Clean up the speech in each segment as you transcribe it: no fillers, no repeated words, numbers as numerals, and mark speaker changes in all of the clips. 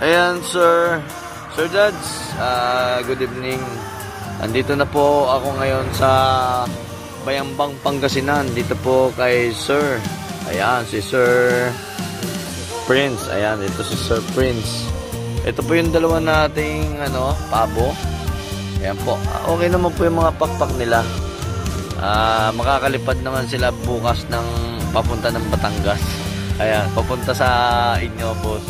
Speaker 1: Ayan, Sir Dads, good evening. Andito na po ako ngayon sa Bayambang, Pangasinan. Dito po kay Sir. Ayan, si Sir Prince. Ayan, ito si Sir Prince. Ito po yung dalawa nating pabo. Ayan po. Okay naman po yung mga pakpak nila. Makakalipad naman sila bukas ng papunta ng Batangas. Ayan, papunta sa inyo, boss.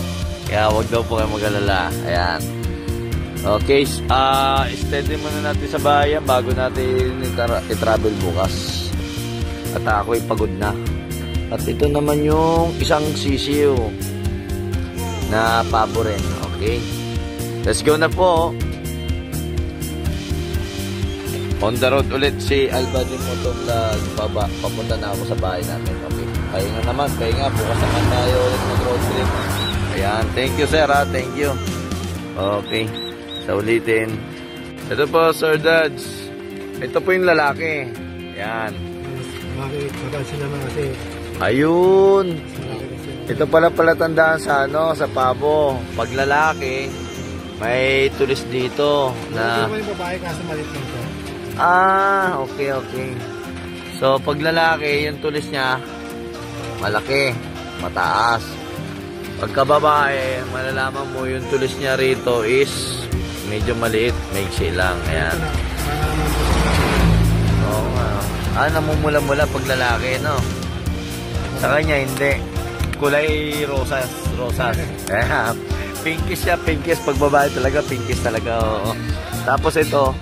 Speaker 1: Kaya wag daw po kayo mag-alala. Ayan. Okay, steady muna natin sa bayan bago natin i-travel bukas. At ako'y pagod na. At ito naman yung isang sisiyo na pabo rin. Okay. Let's go na po. On the road ulit si Albadin Motovlog. Papunta na ako sa bahay namin. Okay. Pahinga naman. Pahinga. Bukas naman tayo ulit mag-road trip. Ayan. Thank you, sir. Thank you. Okay. Sa ulitin. Ito po, Sir Dads. Ito po yung lalaki. Ayan. Ayun. Ito pala tandaan sa sa pabo. Pag lalaki, may tulis dito na
Speaker 2: may babae kasi maliit lang to.
Speaker 1: Okay. So, pag lalaki, yung tulis niya malaki, mataas. Pagka babae, malalaman mo yung tulis niya rito is medyo maliit, maiksi lang. Ayan. Oo nga. Namumula-mula pag lalaki, no? Sa kanya, hindi. Kulay rosas. Ayan. Pinkish siya, pinkish. Pag babae talaga, pinkish talaga. Oo. Tapos ito,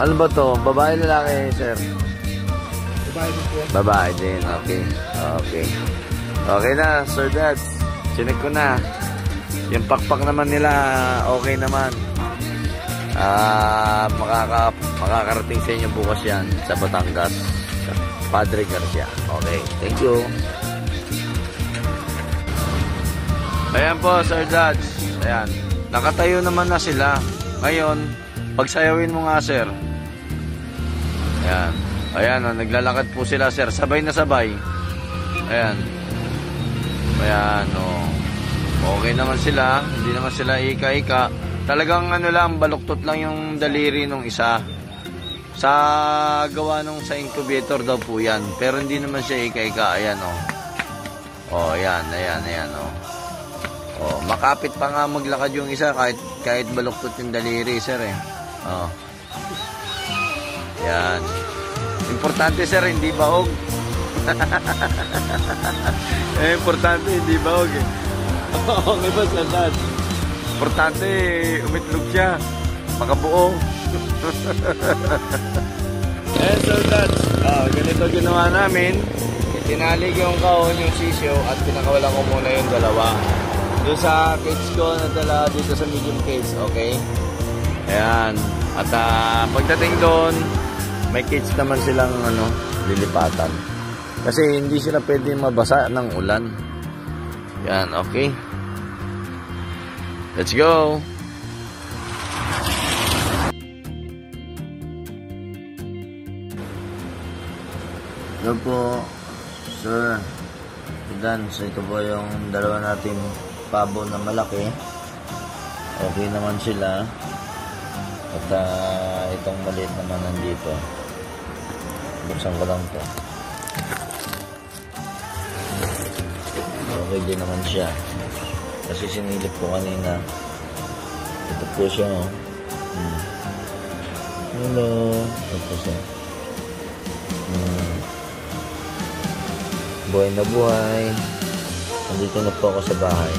Speaker 1: ano ba to? Babae, lalaki, sir?
Speaker 2: Babae din po.
Speaker 1: Babae din, okay. Okay na, Sir Dads. Sinek ko na. Yung pakpak naman nila, okay naman. Makakarating sa inyo bukas yan sa Batangas. Sa Padre Garcia. Okay, thank you. Ayan po, Sir Dads. Ayan. Nakatayo naman na sila. Ngayon, pagsayawin mo nga, sir. Ayan. Ayan, naglalakad po sila, sir. Sabay na sabay. Ayan. Ayan, okay naman sila. Hindi naman sila ika-ika. Talagang lang, baluktot lang yung daliri nung isa. Sa gawa nung sa incubator daw po yan. Pero hindi naman siya ika-ika. Ayan, ayan, makapit pa nga maglakad yung isa kahit baluktot yung daliri, sir, eh. Ayan. Importante, sir, hindi baog. Importante, hindi baog, eh. Okay ba, Sir Dad? Importante, umitlog siya. Makabuo. Sir Dad, ganito ginawa namin. Tinalig yung kahon, yung sisyo, at pinakawala ko muna yung dalawa. Doon sa cage ko, nadala dito sa medium cage, okay? Ayan. At pagdating doon, may cage naman silang lilipatan. Kasi hindi sila pwede mabasa ng ulan. Yan, okay. Let's go. Hello po, sir. Dan, so ito po yung dalawa natin pabo na malaki. Okay naman sila. At itong maliit naman nandito. Buksan ko lang to. Okay din naman siya. Kasi sinilip ko kanina. Ito po siya, Hello. Ito po siya. Buhay na buhay. Nandito na po ako sa bahay.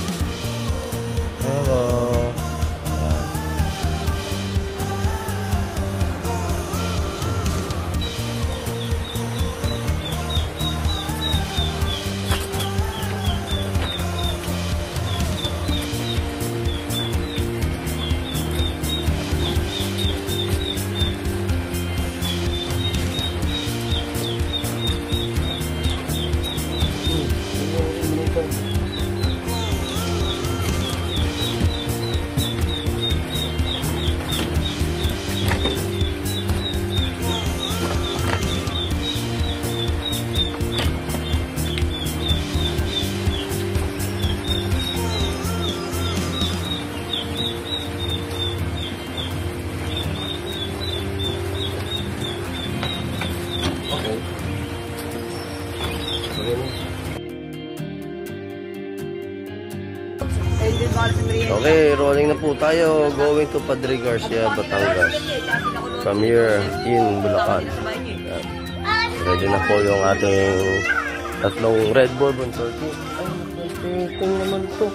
Speaker 1: Hello.
Speaker 3: Okay, rolling na po tayo. Going to Padre Garcia, Batangas. From here in Bulacan. Yan. Ready na po yung ating tatlong Red Bourbon Turkey. Ay, ito naman to.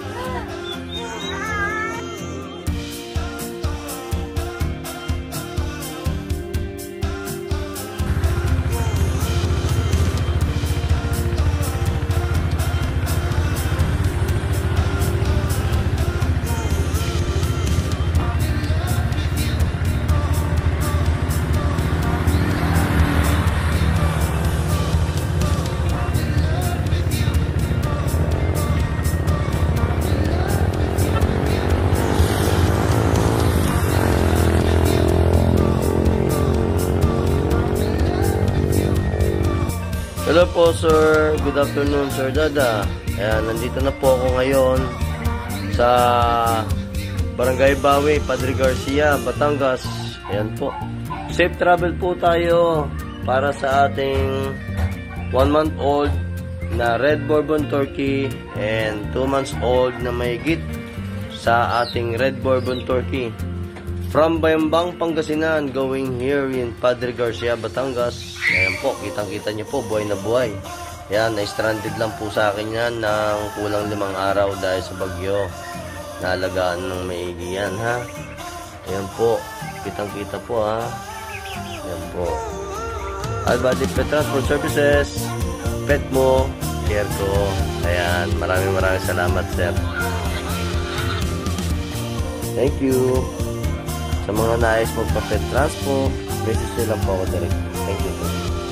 Speaker 3: Hello po sir, good afternoon sir Dada. Ayan, nandito na po ako ngayon sa Barangay Bawi, Padre Garcia, Batangas. Ayan po. Safe travel po tayo para sa ating 1-month-old na Red Bourbon Turkey and 2 months old na mahigit sa ating Red Bourbon Turkey. From Bayambang, Pangasinan, going here in Padre Garcia, Batangas. Ayan po, kitang-kita nyo po, buhay na buhay. Ayan, na-stranded lang po sa akin yan ng kulang 5 araw dahil sa bagyo. Naalagaan ng maigi yan, ha? Ayan po, kitang-kita po, ha? Ayan po. Albadi Pet Transport Services, pet mo, care ko. Ayan, maraming salamat, sir. Thank you. Sa mga nais magpa-pet transpo, message nyo lang po ako direct. Thank you.